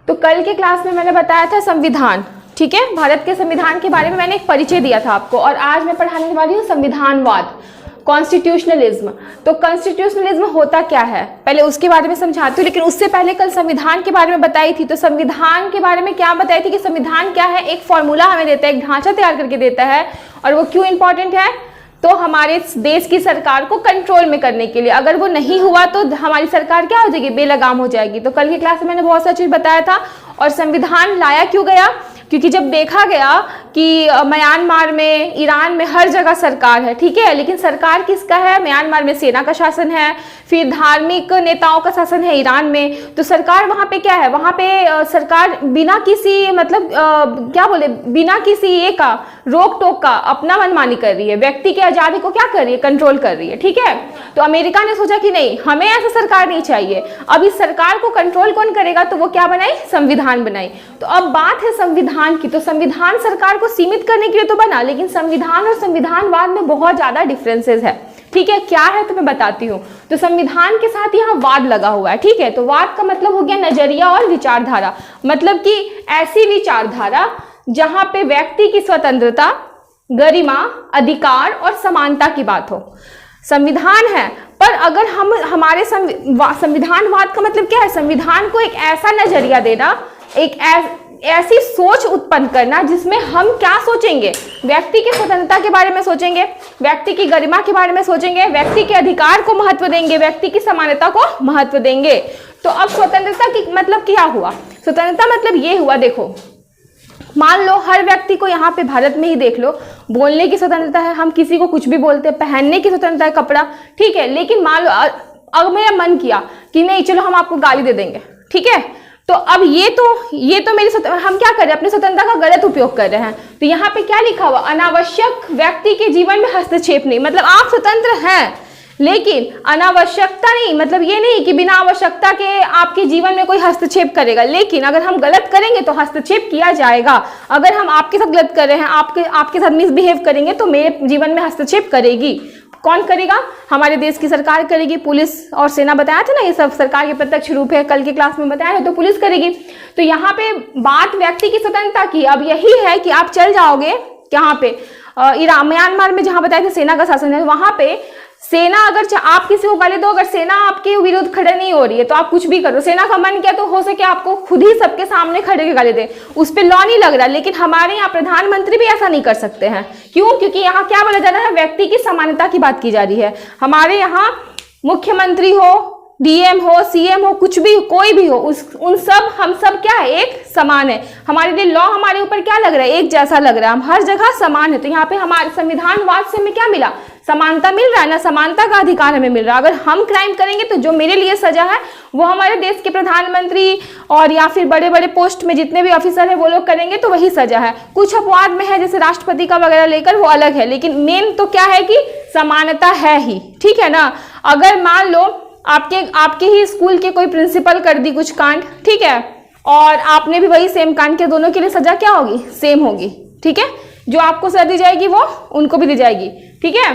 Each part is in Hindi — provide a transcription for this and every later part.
तो कल के क्लास में मैंने बताया था संविधान, ठीक है, भारत के संविधान के बारे में मैंने एक परिचय दिया था आपको, और आज मैं पढ़ाने वाली हूँ संविधानवाद, कॉन्स्टिट्यूशनलिज्म। तो कॉन्स्टिट्यूशनलिज्म होता क्या है पहले उसके बारे में समझाती हूँ, लेकिन उससे पहले कल संविधान के बारे में बताई थी। तो संविधान के बारे में क्या बताई थी कि संविधान क्या है, एक फॉर्मूला हमें देता है, एक ढांचा तैयार करके देता है, और वो क्यों इंपॉर्टेंट है, तो हमारे देश की सरकार को कंट्रोल में करने के लिए। अगर वो नहीं हुआ तो हमारी सरकार क्या हो जाएगी, बेलगाम हो जाएगी। तो कल की क्लास में मैंने बहुत सारी चीज बताया था। और संविधान लाया क्यों गया, क्योंकि जब देखा गया कि म्यांमार में, ईरान में हर जगह सरकार है, ठीक है, लेकिन सरकार किसका है, म्यांमार में सेना का शासन है, फिर धार्मिक नेताओं का शासन है ईरान में। तो सरकार वहाँ पे क्या है, वहाँ पे सरकार बिना किसी मतलब क्या बोले, बिना किसी ये का रोक टोक का अपना मनमानी कर रही है, व्यक्ति की आजादी को क्या कर रही है, कंट्रोल कर रही है, ठीक है। तो अमेरिका ने सोचा कि नहीं, हमें ऐसा सरकार नहीं चाहिए, अब इस सरकार को कंट्रोल कौन करेगा, तो वो क्या बनाई, संविधान बनाई। तो अब बात है संविधान की। तो संविधान सरकार को सीमित करने के लिए तो बना, लेकिन संविधान और संविधानवाद में बहुत ज्यादा डिफरेंसेस है, ठीक है। क्या है तो मैं बताती हूँ। तो संविधान के साथ यहाँ वाद लगा हुआ है, ठीक है। तो वाद का मतलब हो गया नजरिया और विचारधारा, मतलब कि ऐसी विचारधारा जहां पे व्यक्ति की स्वतंत्रता, गरिमा, अधिकार और समानता की बात हो। संविधान है, पर अगर हम हमारे संविधानवाद का मतलब क्या है, संविधान को एक ऐसा नजरिया देना, एक ऐसी सोच उत्पन्न करना जिसमें हम क्या सोचेंगे, व्यक्ति की स्वतंत्रता के बारे में सोचेंगे, व्यक्ति की गरिमा के बारे में सोचेंगे, व्यक्ति के अधिकार को महत्व देंगे, व्यक्ति की समानता को महत्व देंगे। तो अब स्वतंत्रता की मतलब क्या हुआ, स्वतंत्रता मतलब ये हुआ, देखो मान लो हर व्यक्ति को यहाँ पे भारत में ही देख लो, बोलने की स्वतंत्रता है, हम किसी को कुछ भी बोलते हैं, पहनने की स्वतंत्रता है, कपड़ा, ठीक है। लेकिन मान लो अब मेरा मन किया कि नहीं चलो हम आपको गाली दे देंगे, ठीक है, तो अब ये तो मेरी हम क्या कर रहे हैं, अपनी स्वतंत्रता का गलत उपयोग कर रहे हैं। तो यहाँ पे क्या लिखा हुआ, अनावश्यक व्यक्ति के जीवन में हस्तक्षेप नहीं, मतलब आप स्वतंत्र हैं लेकिन अनावश्यकता नहीं, मतलब ये नहीं कि बिना आवश्यकता के आपके जीवन में कोई हस्तक्षेप करेगा, लेकिन अगर हम गलत करेंगे तो हस्तक्षेप किया जाएगा। अगर हम आपके साथ गलत कर रहे हैं, आपके साथ मिसबिहेव करेंगे तो मेरे जीवन में हस्तक्षेप करेगी। कौन करेगा, हमारे देश की सरकार करेगी, पुलिस और सेना बताया था ना, ये सब सरकार के प्रत्यक्ष रूप है, कल की क्लास में बताया है, तो पुलिस करेगी। तो यहाँ पे बात व्यक्ति की स्वतंत्रता की। अब यही है कि आप चल जाओगे यहाँ पे ईरान, म्यांमार में जहाँ बताया था सेना का शासन है, वहां पे सेना अगर आप किसी को गाली दो, अगर सेना आपके विरुद्ध खड़े नहीं हो रही है तो आप कुछ भी करो, सेना का मन किया तो हो सके आपको खुद ही सबके सामने खड़े के गाली दे, उस पर लॉ नहीं लग रहा। लेकिन हमारे यहाँ प्रधानमंत्री भी ऐसा नहीं कर सकते हैं, क्यों, क्योंकि यहाँ क्या बोला जा रहा है, व्यक्ति की समानता की बात की जा रही है। हमारे यहाँ मुख्यमंत्री हो, डीएम हो, सीएम हो, कुछ भी कोई भी हो, हम सब क्या है, एक समान है। हमारे लिए लॉ हमारे ऊपर क्या लग रहा है, एक जैसा लग रहा है, हम हर जगह समान है। तो यहाँ पे हमारे संविधानवाद से हमें क्या मिला, समानता मिल रहा है ना, समानता का अधिकार हमें मिल रहा है। अगर हम क्राइम करेंगे तो जो मेरे लिए सजा है वो हमारे देश के प्रधानमंत्री और या फिर बड़े बड़े पोस्ट में जितने भी ऑफिसर है वो लोग करेंगे तो वही सजा है। कुछ अपवाद में है जैसे राष्ट्रपति का वगैरह लेकर, वो अलग है, लेकिन मेन तो क्या है कि समानता है ही, ठीक है ना। अगर मान लो आपके ही स्कूल के कोई प्रिंसिपल कर दी कुछ कांड, ठीक है, और आपने भी वही सेम कांड किया, दोनों के लिए सजा क्या होगी, सेम होगी, ठीक है। जो आपको सजा दी जाएगी वो उनको भी दी जाएगी, ठीक है।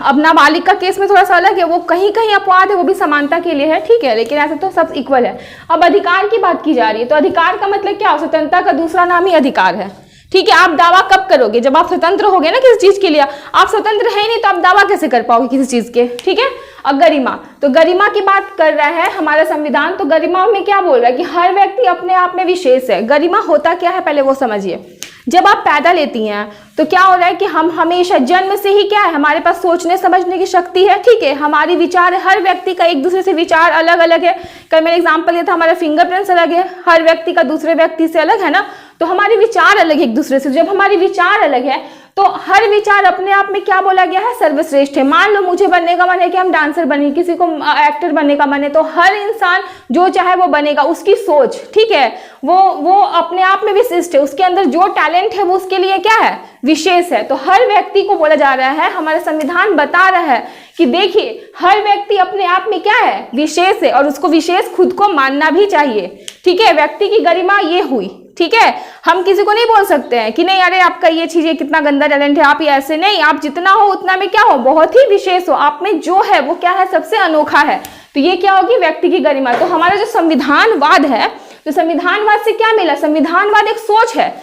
अब नाबालिग का केस में थोड़ा सा अलग है, वो कहीं कहीं अपवाद है, वो भी समानता के लिए है, ठीक है, लेकिन ऐसे तो सब इक्वल है। अब अधिकार की बात की जा रही है, तो अधिकार का मतलब क्या, स्वतंत्रता का दूसरा नाम ही अधिकार है, ठीक है। आप दावा कब करोगे, जब आप स्वतंत्र होगे ना किसी चीज के लिए। आप स्वतंत्र है ही नहीं तो आप दावा कैसे कर पाओगे किसी चीज के, ठीक है। अब गरिमा, तो गरिमा की बात कर रहा है हमारा संविधान। तो गरिमा में क्या बोल रहा है कि हर व्यक्ति अपने आप में विशेष है। गरिमा होता क्या है पहले वो समझिए। जब आप पैदा लेती हैं तो क्या हो रहा है कि हम हमेशा जन्म से ही क्या है, हमारे पास सोचने समझने की शक्ति है, ठीक है। हमारी विचार, हर व्यक्ति का एक दूसरे से विचार अलग अलग है। कल मैंने एग्जांपल दिया था, हमारा फिंगरप्रिंट्स अलग है, हर व्यक्ति का दूसरे व्यक्ति से अलग है ना। तो हमारे विचार अलग है एक दूसरे से। जब हमारी विचार अलग है तो हर विचार अपने आप में क्या बोला गया है, सर्वश्रेष्ठ है। मान लो मुझे बनने का मन है कि हम डांसर बने, किसी को एक्टर बनने का मन है, तो हर इंसान जो चाहे वो बनेगा। उसकी सोच, ठीक है, वो अपने आप में विशिष्ट है, उसके अंदर जो टैलेंट है वो उसके लिए क्या है, विशेष है। तो हर व्यक्ति को बोला जा रहा है, हमारा संविधान बता रहा है कि देखिए हर व्यक्ति अपने आप में क्या है, विशेष है, और उसको विशेष खुद को मानना भी चाहिए, ठीक है। व्यक्ति की गरिमा ये हुई, ठीक है। हम किसी को नहीं बोल सकते हैं कि नहीं अरे आपका ये चीज है, कितना गंदा टैलेंट है, आप ये ऐसे नहीं। आप जितना हो उतना में क्या हो, बहुत ही विशेष हो, आप में जो है वो क्या है, सबसे अनोखा है। तो ये क्या होगी, व्यक्ति की गरिमा। तो हमारा जो संविधानवाद है तो संविधानवाद से क्या मिला? संविधानवाद एक सोच है।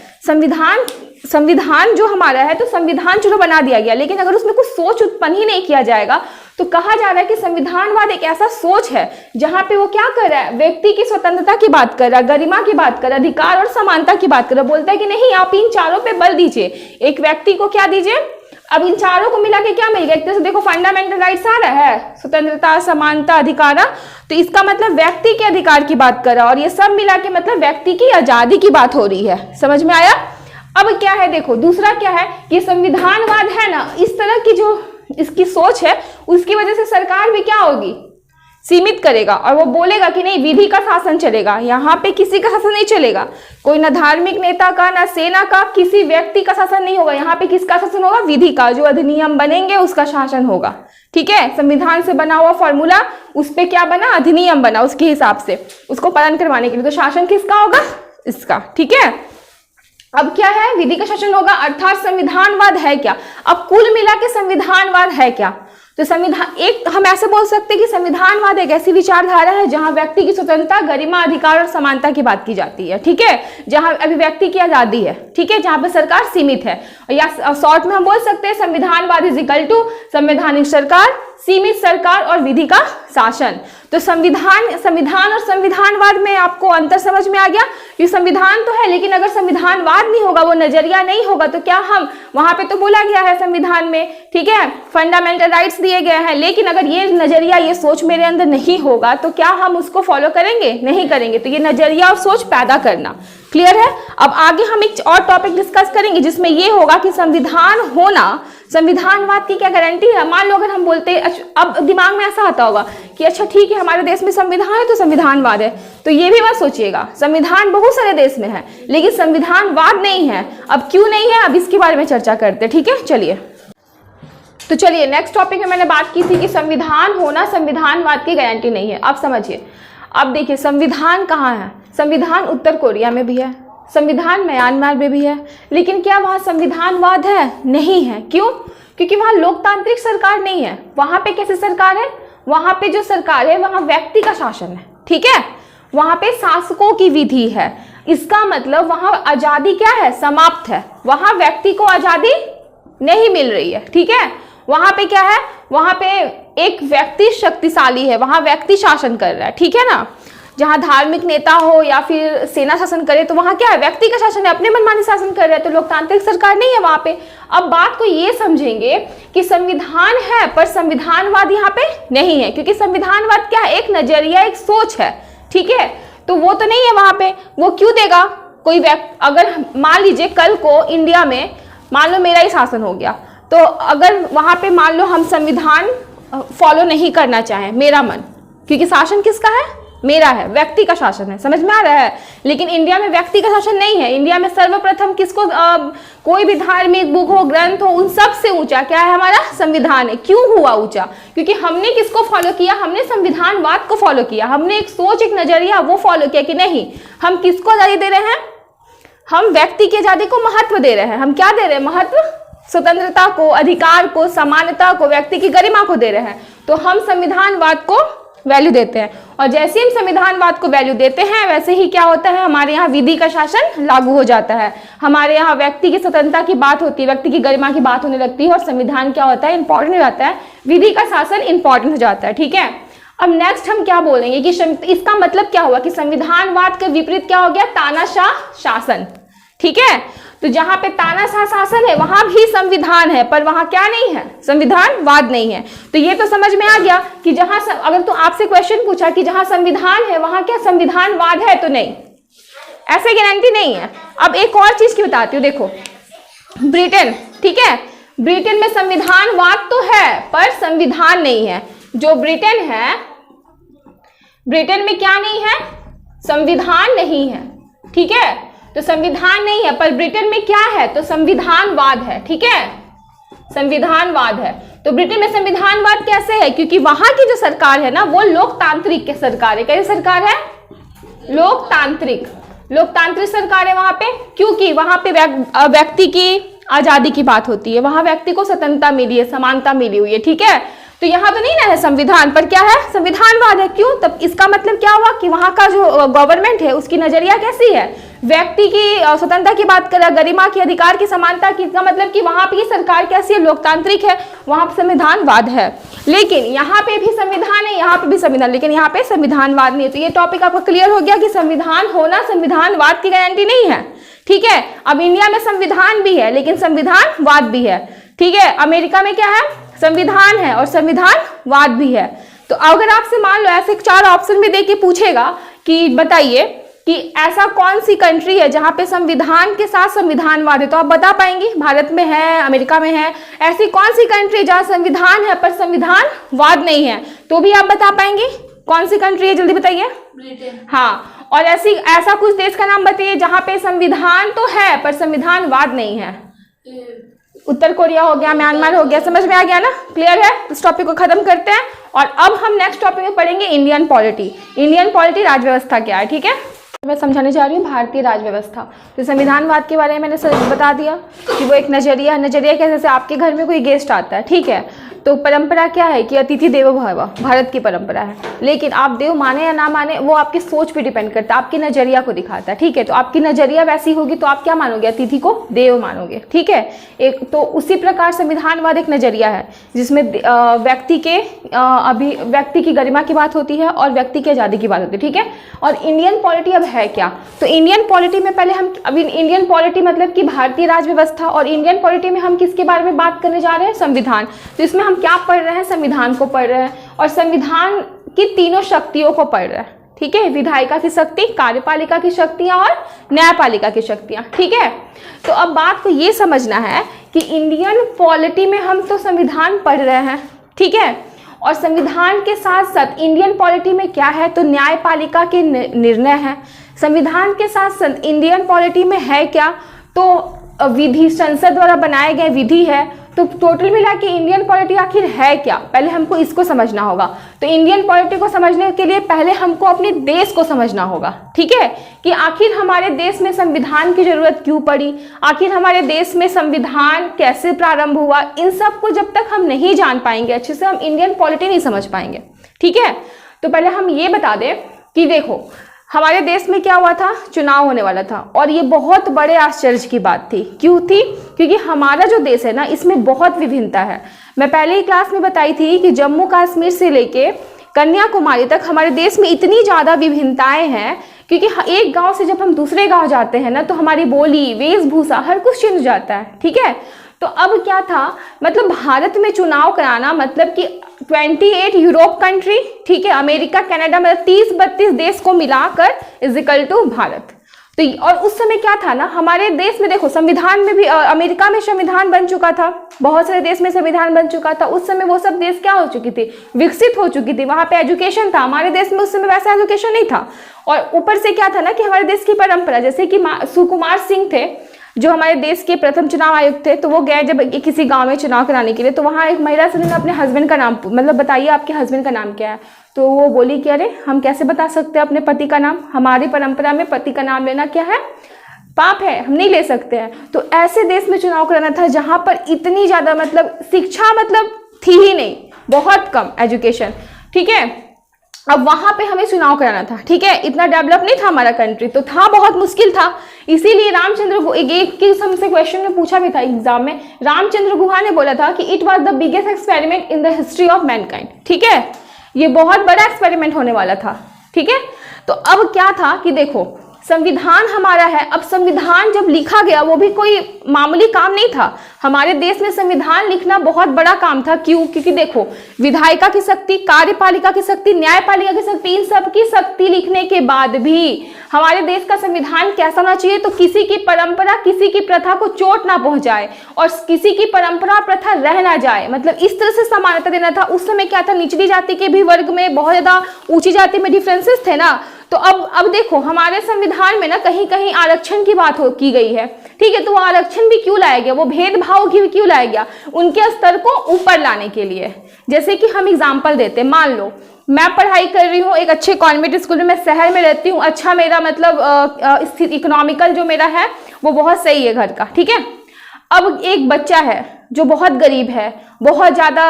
संविधान जो हमारा है, तो संविधान चलो बना दिया गया, लेकिन अगर उसमें कुछ सोच उत्पन्न ही नहीं किया जाएगा तो कहा जा रहा है कि संविधानवाद एक ऐसा सोच है जहां पे वो क्या कर रहा है, व्यक्ति की स्वतंत्रता की बात कर रहा है, गरिमा की बात कर रहा है, अधिकार और समानता की बात कर रहा है। बोलता है कि नहीं, आप इन चारों पे बल दीजिए, एक व्यक्ति को क्या दीजिए, अब इन चारों को मिला के क्या मिल गया, एक तरह से देखो फंडामेंटल राइट्स आ रहा है, स्वतंत्रता, समानता, अधिकार, तो इसका मतलब व्यक्ति के अधिकार की बात कर रहा है, और ये सब मिला के मतलब व्यक्ति की आजादी की बात हो रही है। समझ में आया? अब क्या है, देखो दूसरा क्या है कि संविधानवाद है ना, इस तरह की जो इसकी सोच है उसकी वजह से सरकार भी क्या होगी, सीमित करेगा, और वो बोलेगा कि नहीं विधि का शासन चलेगा, यहाँ पे किसी का शासन नहीं चलेगा, कोई ना धार्मिक नेता का, ना सेना का, किसी व्यक्ति का शासन नहीं होगा, यहाँ पे किसका शासन होगा, विधि का, जो अधिनियम बनेंगे उसका शासन होगा। ठीक है, संविधान से बना हुआ फॉर्मूला, उस पे क्या बना, अधिनियम बना, उसके हिसाब से उसको पालन करवाने के लिए, तो शासन किसका होगा, इसका। ठीक है, अब क्या है, विधि का शासन होगा, अर्थात संविधानवाद है क्या। अब कुल मिला के संविधानवाद है क्या, तो संविधान एक हम ऐसे बोल सकते हैं कि संविधानवाद एक ऐसी विचारधारा है जहां व्यक्ति की स्वतंत्रता, गरिमा, अधिकार और समानता की बात की जाती है। ठीक है, जहां अभिव्यक्ति की आजादी है। ठीक है, जहां पे सरकार सीमित है, या शॉर्ट में हम बोल सकते हैं संविधानवाद इज इक्वल टू संवैधानिक सरकार, सीमित सरकार और विधि का शासन। तो संविधान और संविधानवाद में आपको अंतर समझ में आ गया। ये संविधान तो है, लेकिन अगर संविधानवाद नहीं होगा, वो नजरिया नहीं होगा, तो क्या हम वहां पे तो बोला गया है संविधान में, ठीक है, फंडामेंटल राइट्स दिए गए हैं, लेकिन अगर ये नजरिया, ये सोच मेरे अंदर नहीं होगा तो क्या हम उसको फॉलो करेंगे, नहीं करेंगे। तो ये नजरिया और सोच पैदा करना क्लियर है। अब आगे हम एक और टॉपिक डिस्कस करेंगे जिसमें ये होगा कि संविधान होना, संविधानवाद की क्या गारंटी है। मान लो अगर हम बोलते हैं, अब दिमाग में ऐसा आता होगा कि अच्छा ठीक है, हमारे देश में संविधान है तो संविधानवाद है, तो ये भी मत सोचिएगा, संविधान बहुत सारे देश में है लेकिन संविधानवाद नहीं है। अब क्यों नहीं है, अब इसके बारे में चर्चा करते हैं। ठीक है, चलिए तो चलिए नेक्स्ट टॉपिक में मैंने बात की थी कि संविधान होना संविधानवाद की गारंटी नहीं है। अब समझिए, अब देखिए संविधान कहाँ है, संविधान उत्तर कोरिया में भी है, संविधान म्यांमार में भी है, लेकिन क्या वहाँ संविधानवाद है, नहीं है। क्यों? क्योंकि वहाँ लोकतांत्रिक सरकार नहीं है। वहाँ पे कैसे सरकार है, वहाँ पे जो सरकार है वहाँ व्यक्ति का शासन है। ठीक है, वहाँ पे शासकों की विधि है, इसका मतलब वहाँ आजादी क्या है, समाप्त है, वहाँ व्यक्ति को आजादी नहीं मिल रही है। ठीक है, वहाँ पे क्या है, वहाँ पे एक व्यक्ति शक्तिशाली है, वहाँ व्यक्ति शासन कर रहा है। ठीक है ना, जहाँ धार्मिक नेता हो या फिर सेना शासन करे तो वहाँ क्या है, व्यक्ति का शासन है, अपने मनमानी शासन कर रहे हैं, तो लोकतांत्रिक सरकार नहीं है वहाँ पे। अब बात को ये समझेंगे कि संविधान है पर संविधानवाद यहाँ पे नहीं है, क्योंकि संविधानवाद क्या है, एक नजरिया, एक सोच है। ठीक है, तो वो तो नहीं है वहाँ पे। वो क्यों देगा, कोई व्यक्ति, अगर मान लीजिए कल को इंडिया में मान लो मेरा ही शासन हो गया, तो अगर वहाँ पे मान लो हम संविधान फॉलो नहीं करना चाहें, मेरा मन, क्योंकि शासन किसका है, मेरा है, व्यक्ति का शासन है, समझ में आ रहा है। लेकिन इंडिया में व्यक्ति का शासन नहीं है। इंडिया में सर्वप्रथम किसको, कोई भी धार्मिक बुक हो, ग्रंथ हो, उन सब से ऊंचा क्या है, हमारा संविधान है। क्यों हुआ ऊंचा, क्योंकि हमने किसको फॉलो किया, हमने संविधानवाद को फॉलो किया, हमने एक सोच, एक नजरिया वो फॉलो किया कि नहीं, हम किसको आजादी दे रहे हैं, हम व्यक्ति की आजादी को महत्व दे रहे हैं। हम क्या दे रहे हैं, महत्व, स्वतंत्रता को, अधिकार को, समानता को, व्यक्ति की गरिमा को दे रहे हैं। तो हम संविधानवाद को वैल्यू देते हैं, और जैसे हम संविधानवाद को वैल्यू देते हैं वैसे ही क्या होता है, हमारे यहाँ विधि का शासन लागू हो जाता है, हमारे यहाँ व्यक्ति की स्वतंत्रता की बात होती है, व्यक्ति की गरिमा की बात होने लगती है, और संविधान क्या होता है, इंपॉर्टेंट हो जाता है, विधि का शासन इंपॉर्टेंट हो जाता है। ठीक है, अब नेक्स्ट हम क्या बोलेंगे कि इसका मतलब क्या हुआ कि संविधानवाद के विपरीत क्या हो गया, तानाशाह शासन। ठीक है, तो जहां पे तानाशाह शासन है वहां भी संविधान है, पर वहां क्या नहीं है, संविधानवाद नहीं है। तो ये तो समझ में आ गया कि जहां अगर तो आपसे क्वेश्चन पूछा कि जहां संविधान है वहां क्या संविधानवाद है, तो नहीं, ऐसे गारंटी नहीं है। अब एक और चीज की बताती हूँ, देखो ब्रिटेन, ठीक है, ब्रिटेन में संविधानवाद तो है पर संविधान नहीं है। जो ब्रिटेन है, ब्रिटेन में क्या नहीं है, संविधान नहीं है। ठीक है, तो संविधान नहीं है पर ब्रिटेन में क्या है, तो संविधानवाद है। ठीक है, संविधानवाद है। तो ब्रिटेन में संविधानवाद कैसे है, क्योंकि वहां की जो सरकार है ना वो लोकतांत्रिक के सरकार है। कैसी सरकार है, लोकतांत्रिक, लोकतांत्रिक सरकार है वहां पे, क्योंकि वहां पे व्यक्ति की आजादी की बात होती है, वहां व्यक्ति को स्वतंत्रता मिली है, समानता मिली हुई है। ठीक है, तो यहाँ तो नहीं ना है संविधान, पर क्या है, संविधानवाद है। क्यों? तब इसका मतलब क्या हुआ कि वहाँ का जो गवर्नमेंट है उसकी नजरिया कैसी है, व्यक्ति की स्वतंत्रता की बात कर रहा है, गरिमा की, अधिकार की, समानता की। इसका मतलब कि वहाँ पे सरकार कैसी है, लोकतांत्रिक है, वहाँ पे संविधानवाद है। लेकिन यहाँ पे भी संविधान है, यहाँ पे भी संविधान, लेकिन यहाँ पे संविधानवाद नहीं है। तो ये टॉपिक आपको क्लियर हो गया कि संविधान होना संविधानवाद की गारंटी नहीं है। ठीक है, अब इंडिया में संविधान भी है लेकिन संविधानवाद भी है। ठीक है, अमेरिका में क्या है, संविधान है और संविधानवाद भी है। तो अगर आपसे मान लो ऐसे 4 ऑप्शन में देके पूछेगा कि बताइए कि ऐसा कौन सी कंट्री है जहां पे संविधान के साथ संविधानवाद है, तो आप बता पाएंगे भारत में है, अमेरिका में है। ऐसी कौन सी कंट्री जहां संविधान है पर संविधानवाद नहीं है, तो भी आप बता पाएंगे। कौन सी कंट्री है, जल्दी बताइए। ब्रिटेन। हाँ, और ऐसा कुछ देश का नाम बताइए जहां पे संविधान तो है पर संविधानवाद नहीं है। उत्तर कोरिया हो गया, म्यांमार हो गया। समझ में आ गया ना, क्लियर है। इस टॉपिक को खत्म करते हैं और अब हम नेक्स्ट टॉपिक में पढ़ेंगे इंडियन पॉलिटी। इंडियन पॉलिटी, राजव्यवस्था क्या है। ठीक है, मैं समझाने जा रही हूँ भारतीय राजव्यवस्था। तो संविधानवाद के बारे में मैंने बता दिया कि वो एक नजरिया कैसे, जैसे आपके घर में कोई गेस्ट आता है, ठीक है, तो परंपरा क्या है कि अतिथि देवो भव, भारत की परंपरा है। लेकिन आप देव माने या ना माने वो आपकी सोच पे डिपेंड करता है, आपकी नजरिया को दिखाता है। ठीक है, तो आपकी नजरिया वैसी होगी तो आप क्या मानोगे, अतिथि को देव मानोगे। ठीक है, एक तो उसी प्रकार संविधानवाद एक नजरिया है जिसमें व्यक्ति की गरिमा की बात होती है और व्यक्ति की आज़ादी की बात होती है। ठीक है, और इंडियन पॉलिटी अब है क्या, तो इंडियन पॉलिटी में पहले हम अभी इंडियन पॉलिटी मतलब कि भारतीय राजव्यवस्था, और इंडियन पॉलिटी में हम किसके बारे में बात करने जा रहे हैं, संविधान। तो इसमें हम क्या पढ़ रहे हैं, संविधान को पढ़ रहे हैं और संविधान की तीनों शक्तियों को पढ़ रहे हैं। ठीक है, विधायिका की शक्ति, कार्यपालिका की शक्तियां और न्यायपालिका की शक्तियां। ठीक है, तो अब बात को ये समझना है कि इंडियन पॉलिटी में हम तो संविधान पढ़ रहे हैं। ठीक है, और संविधान के साथ साथ इंडियन पॉलिटी में क्या है, तो न्यायपालिका के निर्णय है। संविधान के साथ साथ इंडियन पॉलिटी में है क्या, तो विधि, संसद द्वारा बनाए गए विधि है। तो टोटल मिला के इंडियन पॉलिटी आखिर है क्या, पहले हमको इसको समझना होगा। तो इंडियन पॉलिटी को समझने के लिए पहले हमको अपने देश को समझना होगा। ठीक है, कि आखिर हमारे देश में संविधान की जरूरत क्यों पड़ी, आखिर हमारे देश में संविधान कैसे प्रारंभ हुआ, इन सब को जब तक हम नहीं जान पाएंगे अच्छे से, हम इंडियन पॉलिटी नहीं समझ पाएंगे। ठीक है, तो पहले हम ये बता दें कि देखो हमारे देश में क्या हुआ था, चुनाव होने वाला था और ये बहुत बड़े आश्चर्य की बात थी। क्यों थी, क्योंकि हमारा जो देश है ना इसमें बहुत विभिन्नता है। मैं पहले ही क्लास में बताई थी कि जम्मू कश्मीर से लेके कन्याकुमारी तक हमारे देश में इतनी ज़्यादा विभिन्नताएं हैं, क्योंकि एक गांव से जब हम दूसरे गांव जाते हैं ना तो हमारी बोली, वेशभूषा, हर कुछ चेंज हो जाता है। ठीक है, तो अब क्या था, मतलब भारत में चुनाव कराना मतलब कि 28 यूरोप कंट्री, ठीक है, अमेरिका, कनाडा, मतलब 30-32 देश को मिलाकर इक्वल टू भारत। तो और उस समय क्या था ना, हमारे देश में देखो संविधान में भी अमेरिका में संविधान बन चुका था, बहुत सारे देश में संविधान बन चुका था। उस समय वो सब देश क्या हो चुकी थी, विकसित हो चुकी थी, वहां पे एजुकेशन था। हमारे देश में उस समय वैसा एजुकेशन नहीं था। और ऊपर से क्या था ना कि हमारे देश की परंपरा, जैसे कि सुकुमार सिंह थे जो हमारे देश के प्रथम चुनाव आयुक्त थे, तो वो गए जब किसी गांव में चुनाव कराने के लिए, तो वहाँ एक महिला से अपने हस्बैंड का नाम, मतलब बताइए आपके हस्बैंड का नाम क्या है, तो वो बोली कि अरे हम कैसे बता सकते हैं अपने पति का नाम, हमारी परंपरा में पति का नाम लेना क्या है, पाप है, हम नहीं ले सकते हैं। तो ऐसे देश में चुनाव कराना था जहाँ पर इतनी ज़्यादा मतलब शिक्षा मतलब थी ही नहीं, बहुत कम एजुकेशन। ठीक है, अब वहां पे हमें चुनाव कराना था। ठीक है, इतना डेवलप नहीं था हमारा कंट्री, तो था, बहुत मुश्किल था। इसीलिए रामचंद्र एक किस्म से क्वेश्चन में पूछा भी था एग्जाम में, रामचंद्र गुहा ने बोला था कि it was the biggest experiment in the history of Mankind. ठीक है, ये बहुत बड़ा एक्सपेरिमेंट होने वाला था। ठीक है, तो अब क्या था कि देखो संविधान हमारा है, अब संविधान जब लिखा गया वो भी कोई मामूली काम नहीं था। हमारे देश में संविधान लिखना बहुत बड़ा काम था। क्यों, क्योंकि देखो विधायिका की शक्ति, कार्यपालिका की शक्ति, न्यायपालिका की शक्ति, इन सब की शक्ति लिखने के बाद भी हमारे देश का संविधान कैसा होना चाहिए, तो किसी की परंपरा, किसी की प्रथा को चोट ना पहुंचाए और किसी की परंपरा प्रथा रह ना जाए, मतलब इस तरह से समानता देना था। उस समय क्या था, निचली जाति के भी वर्ग में बहुत ज्यादा, ऊंची जाति में डिफरेंसेस थे ना। तो अब देखो हमारे संविधान में ना कहीं कहीं आरक्षण की बात की गई है। ठीक है, तो वो आरक्षण भी क्यों लाया गया, वो भेदभाव भी क्यों लाया गया, उनके स्तर को ऊपर लाने के लिए। जैसे कि हम एग्जाम्पल देते हैं, मान लो मैं पढ़ाई कर रही हूँ एक अच्छे कॉन्वेंट स्कूल में, मैं शहर में रहती हूँ, अच्छा मेरा मतलब स्थिति इकोनॉमिकल जो मेरा है वो बहुत सही है घर का। ठीक है, अब एक बच्चा है जो बहुत गरीब है, बहुत ज़्यादा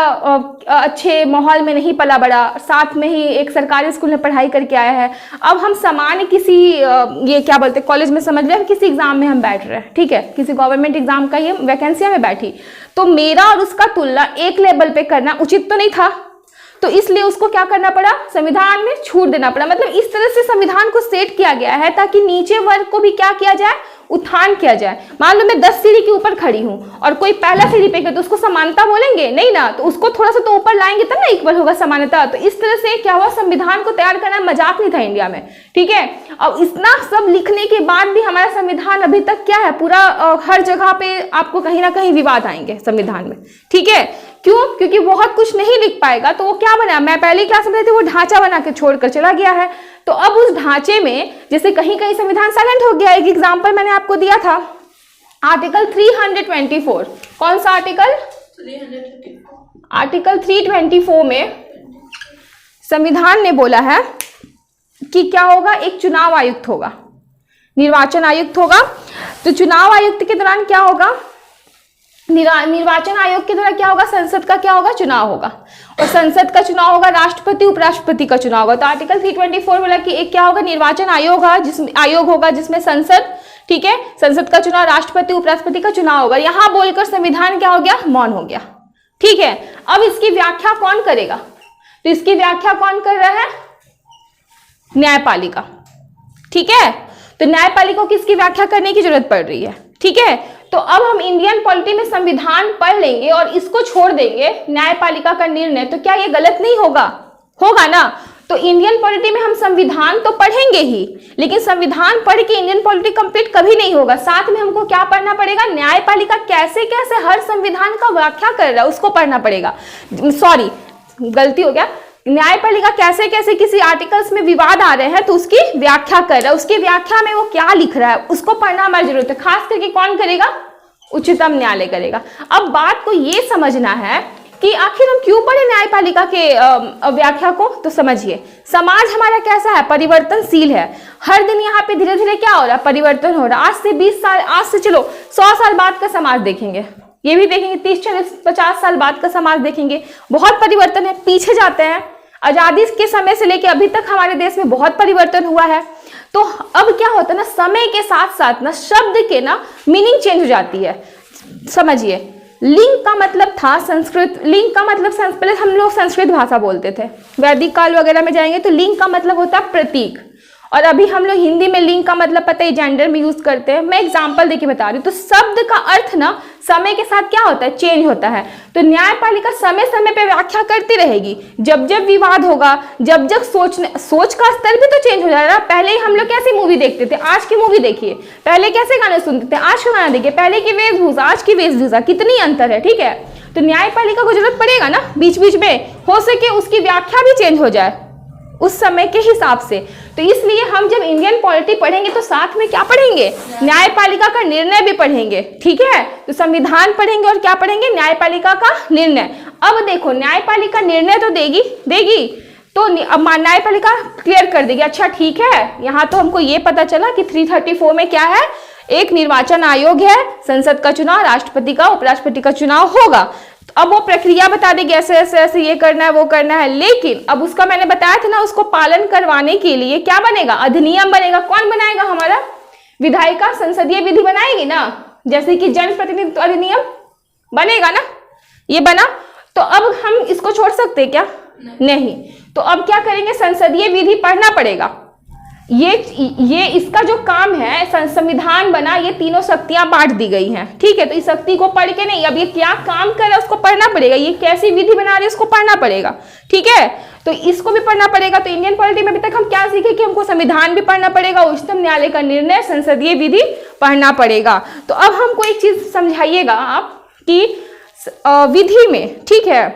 अच्छे माहौल में नहीं पला बड़ा, साथ में ही एक सरकारी स्कूल में पढ़ाई करके आया है, अब हम सामान्य किसी ये क्या बोलते हैं कॉलेज में समझ लें किसी एग्जाम में हम बैठ रहे हैं, ठीक है, किसी गवर्नमेंट एग्जाम का ये वैकेंसी में बैठी, तो मेरा और उसका तुलना एक लेवल पे करना उचित तो नहीं था, तो इसलिए उसको क्या करना पड़ा, संविधान में छूट देना पड़ा। मतलब इस तरह से संविधान को सेट किया गया है ताकि नीचे वर्ग को भी क्या किया जाए, उत्थान किया जाए। मान लो मैं 10 सीढ़ी के ऊपर खड़ी हूं और कोई पहला सीढ़ी पे तो उसको समानता बोलेंगे नहीं ना, तो उसको थोड़ा सा तो ऊपर लाएंगे तब ना इक्वल होगा समानता। तो इस तरह से क्या हुआ, संविधान को तैयार करना मजाक नहीं था इंडिया में, ठीक है। अब इतना सब लिखने के बाद भी हमारा संविधान अभी तक क्या है, पूरा हर जगह पे आपको कहीं ना कहीं विवाद आएंगे संविधान में, ठीक है। क्यों? क्योंकि बहुत कुछ नहीं लिख पाएगा तो वो क्या बना, मैं पहली क्लास में थी, वो ढांचा बना के छोड़कर चला गया है। तो अब उस ढांचे में जैसे कहीं कहीं संविधान साइलेंट हो गया, एक एग्जांपल मैंने आपको दिया था, आर्टिकल 324, कौन सा आर्टिकल, 324, आर्टिकल 324 में संविधान ने बोला है कि क्या होगा, एक चुनाव आयुक्त होगा, निर्वाचन आयुक्त होगा। तो चुनाव आयुक्त के दौरान क्या होगा, निर्वाचन आयोग के द्वारा क्या होगा, संसद का क्या होगा, चुनाव होगा, और संसद का चुनाव होगा, राष्ट्रपति उपराष्ट्रपति का चुनाव होगा। तो आर्टिकल 324 बोला कि एक क्या होगा, निर्वाचन आयोग होगा जिसमें संसद, ठीक है, संसद का चुनाव, राष्ट्रपति उपराष्ट्रपति का चुनाव होगा। यहां बोलकर संविधान क्या हो गया, मौन हो गया, ठीक है। अब इसकी व्याख्या कौन करेगा, तो इसकी व्याख्या कौन कर रहा है, न्यायपालिका, ठीक है। तो न्यायपालिका को किसकी व्याख्या करने की जरूरत पड़ रही है, ठीक है। तो अब हम इंडियन पॉलिटी में संविधान पढ़ लेंगे और इसको छोड़ देंगे न्यायपालिका का निर्णय, तो क्या ये गलत नहीं होगा, होगा ना। तो इंडियन पॉलिटी में हम संविधान तो पढ़ेंगे ही, लेकिन संविधान पढ़ के इंडियन पॉलिटी कंप्लीट कभी नहीं होगा, साथ में हमको क्या पढ़ना पड़ेगा, न्यायपालिका कैसे कैसे हर संविधान का व्याख्या कर रहा है उसको पढ़ना पड़ेगा। सॉरी गलती हो गया, न्यायपालिका कैसे कैसे किसी आर्टिकल्स में विवाद आ रहे हैं तो उसकी व्याख्या कर रहा है, उसकी व्याख्या में वो क्या लिख रहा है उसको पढ़ना हमारी जरूरत है। खास करके कौन करेगा, उच्चतम न्यायालय करेगा। अब बात को ये समझना है कि आखिर हम क्यों पढ़े न्यायपालिका के व्याख्या को, तो समझिए समाज हमारा कैसा है, परिवर्तनशील है, हर दिन यहाँ पे धीरे धीरे क्या हो रहा है, परिवर्तन हो रहा है। आज से 20 साल, आज से चलो 100 साल बाद का समाज देखेंगे, ये भी देखेंगे, 30, 40, 50 साल बाद का समाज देखेंगे, बहुत परिवर्तन है। पीछे जाते हैं, आजादी के समय से लेके अभी तक हमारे देश में बहुत परिवर्तन हुआ है। तो अब क्या होता है ना, समय के साथ साथ ना शब्द के ना मीनिंग चेंज हो जाती है। समझिए, लिंग का मतलब था संस्कृत, लिंग का मतलब पहले हम लोग संस्कृत भाषा बोलते थे, वैदिक काल वगैरह में जाएंगे तो लिंग का मतलब होता है प्रतीक, और अभी हम लोग हिंदी में लिंग का मतलब पता है जेंडर में यूज करते हैं। मैं एग्जांपल देके बता रही हूँ। तो शब्द का अर्थ ना समय के साथ क्या होता है, चेंज होता है। तो न्यायपालिका समय समय पे व्याख्या करती रहेगी, जब जब विवाद होगा, जब जब सोच का स्तर भी तो चेंज हो जाएगा। पहले हम लोग कैसी मूवी देखते थे, आज की मूवी देखिए, पहले कैसे गाने सुनते थे, आज का गाना देखिए, पहले की वेशभूषा आज की वेशभूषा, कितनी अंतर है, ठीक है। तो न्यायपालिका को जरूरत पड़ेगा ना बीच बीच में, हो सके उसकी व्याख्या भी चेंज हो जाए उस समय के हिसाब से। तो इसलिए हम जब इंडियन पॉलिटी पढ़ेंगे तो साथ में क्या पढ़ेंगे, न्यायपालिका का निर्णय भी पढ़ेंगे, ठीक है। तो संविधान पढ़ेंगे और क्या पढ़ेंगे, न्यायपालिका का निर्णय। अब देखो न्यायपालिका निर्णय तो देगी तो अब न्यायपालिका क्लियर कर देगी, अच्छा ठीक है। यहाँ तो हमको ये पता चला कि 334 में क्या है, एक निर्वाचन आयोग है, संसद का चुनाव, राष्ट्रपति का उपराष्ट्रपति का चुनाव होगा। अब वो प्रक्रिया बता देगी, ऐसे ऐसे ऐसे ये करना है वो करना है। लेकिन अब उसका मैंने बताया था ना, उसको पालन करवाने के लिए क्या बनेगा, अधिनियम बनेगा। कौन बनाएगा, हमारा विधायिका संसदीय विधि बनाएगी ना, जैसे कि जनप्रतिनिधित्व अधिनियम बनेगा ना, ये बना। तो अब हम इसको छोड़ सकते हैं क्या, नहीं। तो अब क्या करेंगे, संसदीय विधि पढ़ना पड़ेगा। ये इसका जो काम है, संविधान बना, ये तीनों शक्तियां बांट दी गई हैं, ठीक है। तो इस शक्ति को पढ़ के नहीं, अब ये क्या काम कर रहा है उसको पढ़ना पड़ेगा, ये कैसी विधि बना रही है उसको पढ़ना पड़ेगा, ठीक है। तो इसको भी पढ़ना पड़ेगा। तो इंडियन पॉलिटी में अभी तक हम क्या सीखे कि हमको संविधान भी पढ़ना पड़ेगा, उच्चतम न्यायालय का निर्णय, संसदीय विधि पढ़ना पड़ेगा। तो अब हमको एक चीज समझाइएगा आप कि विधि में, ठीक है,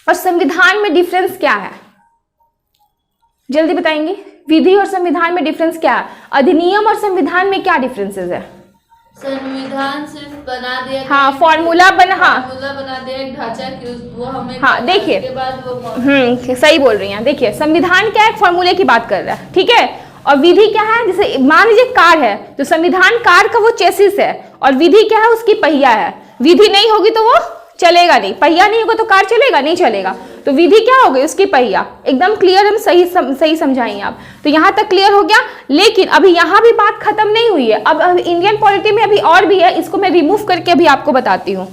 और संविधान में डिफरेंस क्या है, जल्दी बताएंगे। विधि और संविधान में डिफरेंस क्या है, अधिनियम और संविधान में क्या डिफरेंसेस है। संविधान सिर्फ बना दिया, हाँ फॉर्मूला बना, हाँ फॉर्मूला बना दिया, एक ढांचा कि वो हमें, हाँ देखिए, सही बोल रही हैं। देखिए संविधान क्या है, फॉर्मूले की बात कर रहा है, ठीक है। और विधि क्या है, जैसे मान लीजिए कार है तो संविधान कार का वो चेसिस है, और विधि क्या है, उसकी पहिया है। विधि नहीं होगी तो वो चलेगा नहीं, पहिया नहीं होगा तो कार चलेगा नहीं, चलेगा। तो विधि क्या हो गई, उसकी पहिया। एकदम क्लियर, हम सही समझाइए आप। तो यहाँ तक क्लियर हो गया। लेकिन अभी यहाँ भी बात खत्म नहीं हुई है, अब इंडियन पॉलिटी में अभी और भी है, इसको मैं रिमूव करके अभी आपको बताती हूँ।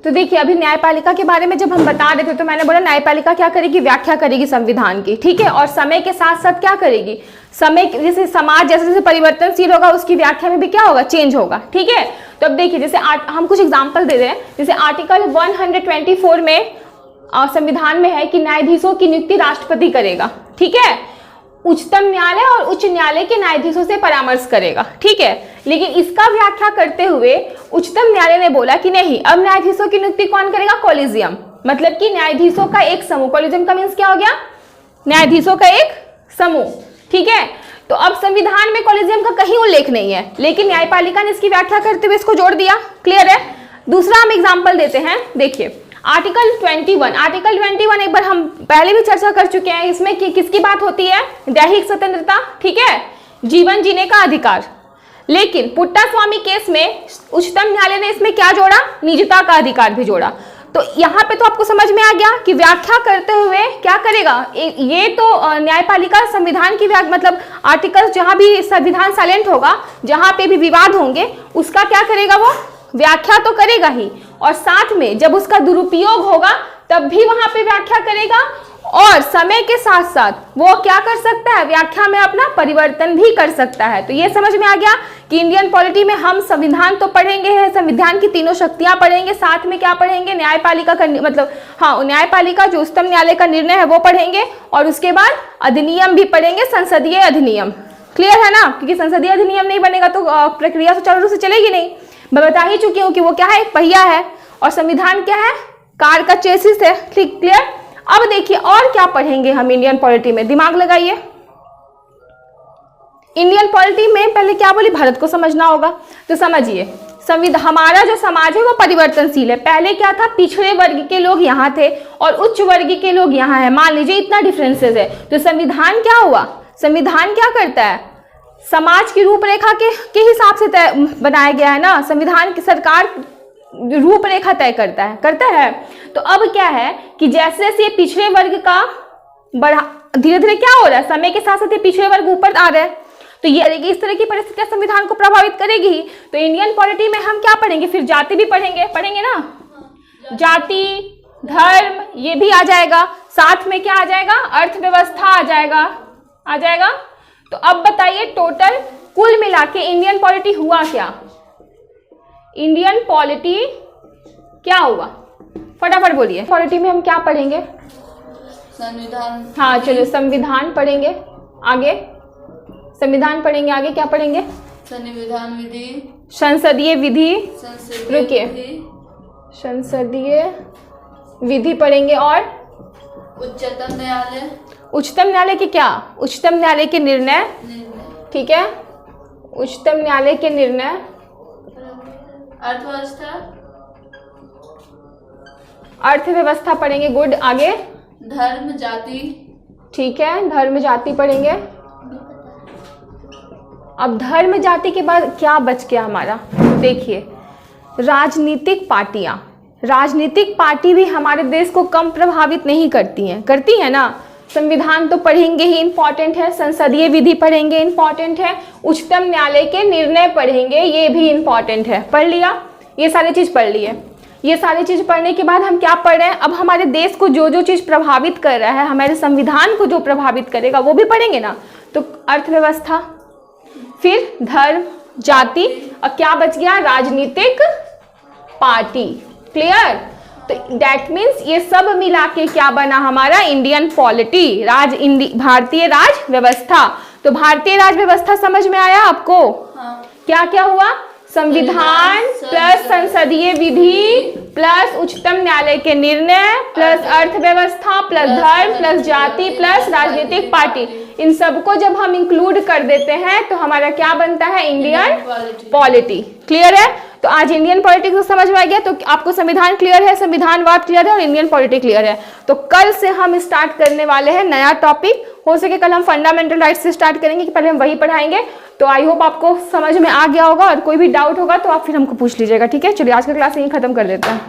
तो देखिए, अभी न्यायपालिका के बारे में जब हम बता रहे थे तो मैंने बोला न्यायपालिका क्या करेगी, व्याख्या करेगी संविधान की, ठीक है। और समय के साथ साथ क्या करेगी, समय जैसे समाज जैसे जैसे परिवर्तनशील होगा उसकी व्याख्या में भी क्या होगा, चेंज होगा, ठीक है। तो अब देखिए, जैसे हम कुछ एग्जाम्पल दे रहे हैं। जैसे आर्टिकल 124 में संविधान में है कि न्यायाधीशों की नियुक्ति राष्ट्रपति करेगा, ठीक है। उच्चतम न्यायालय और उच्च न्यायालय के न्यायाधीशों से परामर्श करेगा, ठीक है। लेकिन इसका व्याख्या करते हुए उच्चतम न्यायालय ने बोला कि नहीं, अब न्यायाधीशों की नियुक्ति कौन करेगा, कॉलेजियम, मतलब कि न्यायाधीशों का एक समूह। कॉलेजियम का मीन्स क्या हो गया, न्यायाधीशों का एक समूह, ठीक है। तो अब संविधान में कॉलेजियम का कहीं उल्लेख नहीं है, लेकिन न्यायपालिका ने इसकी व्याख्या करते हुए इसको जोड़ दिया। क्लियर है। दूसरा हम एग्जाम्पल देते हैं। देखिए आर्टिकल 21 एक बार हम पहले भी चर्चा कर चुके हैं। इसमें किसकी बात होती है, दैहिक स्वतंत्रता, ठीक है, जीवन जीने का अधिकार। लेकिन पुट्टास्वामी केस में उच्चतम न्यायालय ने इसमें क्या जोड़ा, निजता का अधिकार भी जोड़ा। तो यहाँ पे तो आपको समझ में आ गया कि व्याख्या करते हुए क्या करेगा, ये तो न्यायपालिका संविधान की मतलब आर्टिकल जहां भी संविधान साइलेंट होगा, जहां पे भी विवाद होंगे, उसका क्या करेगा, वो व्याख्या तो करेगा ही, और साथ में जब उसका दुरुपयोग होगा तब भी वहां पे व्याख्या करेगा। और समय के साथ साथ वो क्या कर सकता है, व्याख्या में अपना परिवर्तन भी कर सकता है। तो ये समझ में आ गया कि इंडियन पॉलिटी में हम संविधान तो पढ़ेंगे, है संविधान की तीनों शक्तियां पढ़ेंगे, साथ में क्या पढ़ेंगे, न्यायपालिका का मतलब हाँ, न्यायपालिका जो उच्चतम न्यायालय का निर्णय है वो पढ़ेंगे, और उसके बाद अधिनियम भी पढ़ेंगे, संसदीय अधिनियम। क्लियर है ना, क्योंकि संसदीय अधिनियम नहीं बनेगा तो प्रक्रिया सुचारू रूप से चलेगी नहीं। मैं बता ही चुकी हूँ कि वो क्या है, एक पहिया है, और संविधान क्या है, कार का चेसिस है। ठीक, क्लियर। अब देखिए और क्या पढ़ेंगे हम इंडियन पॉलिटी में, दिमाग लगाइए। इंडियन पॉलिटी में पहले क्या बोली, भारत को समझना होगा। तो समझिए, हमारा जो समाज है वो परिवर्तनशील है। पहले क्या था, पिछड़े वर्ग के लोग यहाँ थे और उच्च वर्ग के लोग यहाँ है। मान लीजिए इतना डिफरेंसेस है। तो संविधान क्या हुआ, संविधान क्या करता है, समाज की रूपरेखा के हिसाब से तय बनाया गया है ना। संविधान की सरकार रूपरेखा तय करता है। तो अब क्या है कि जैसे जैसे ये पिछड़े वर्ग का धीरे धीरे क्या हो रहा है, समय के साथ साथ ये पिछड़े वर्ग ऊपर आ रहे हैं। तो ये इस तरह की परिस्थितियां संविधान को प्रभावित करेगी ही। तो इंडियन पॉलिटी में हम क्या पढ़ेंगे, फिर जाति भी पढ़ेंगे ना, जाति, धर्म, ये भी आ जाएगा। साथ में क्या आ जाएगा, अर्थव्यवस्था आ जाएगा। तो अब बताइए टोटल कुल मिला के इंडियन पॉलिटी हुआ क्या, इंडियन पॉलिटी क्या हुआ, फटाफट बोलिए। पॉलिटी में हम क्या पढ़ेंगे, संविधान। हाँ चलो, संविधान पढ़ेंगे, आगे संविधान पढ़ेंगे, आगे क्या पढ़ेंगे, संविधान विधि, संसदीय विधि, रुकिए, संसदीय विधि पढ़ेंगे, और उच्चतम न्यायालय, उच्चतम न्यायालय के क्या, उच्चतम न्यायालय के निर्णय, ठीक है, उच्चतम न्यायालय के निर्णय, अर्थव्यवस्था पढ़ेंगे, गुड। आगे धर्म जाति, ठीक है, धर्म जाति पढ़ेंगे। अब धर्म जाति के बाद क्या बच गया हमारा, देखिए राजनीतिक पार्टी भी हमारे देश को कम प्रभावित नहीं करती है ना। संविधान तो पढ़ेंगे ही, इंपॉर्टेंट है। संसदीय विधि पढ़ेंगे, इंपॉर्टेंट है। उच्चतम न्यायालय के निर्णय पढ़ेंगे, ये भी इंपॉर्टेंट है। पढ़ लिया, ये सारी चीज पढ़ लिए। ये सारी चीज पढ़ने के बाद हम क्या पढ़ रहे हैं, अब हमारे देश को जो जो चीज प्रभावित कर रहा है, हमारे संविधान को जो प्रभावित करेगा वो भी पढ़ेंगे ना। तो अर्थव्यवस्था, फिर धर्म, जाति, और क्या बच गया, राजनीतिक पार्टी। क्लियर। तो दैट मीन्स ये सब मिला के क्या बना हमारा, इंडियन पॉलिटी, भारतीय राज व्यवस्था। तो भारतीय राज व्यवस्था समझ में आया आपको? हाँ। क्या क्या हुआ, संविधान प्लस संसदीय विधि प्लस उच्चतम न्यायालय के निर्णय प्लस अर्थव्यवस्था प्लस धर्म प्लस जाति प्लस राजनीतिक पार्टी, इन सबको जब हम इंक्लूड कर देते हैं तो हमारा क्या बनता है, इंडियन पॉलिटी। क्लियर है। तो आज इंडियन पॉलिटिक्स समझ में आ गया, तो आपको संविधान क्लियर है, संविधानवाद क्लियर है और इंडियन पॉलिटिक्स क्लियर है। तो कल से हम स्टार्ट करने वाले हैं नया टॉपिक। हो सके कल हम फंडामेंटल राइट्स से स्टार्ट करेंगे कि पहले हम वही पढ़ाएंगे। तो आई होप आपको समझ में आ गया होगा, और कोई भी डाउट होगा तो आप फिर हमको पूछ लीजिएगा, ठीक है। चलिए आज का क्लास यहीं खत्म कर देते हैं।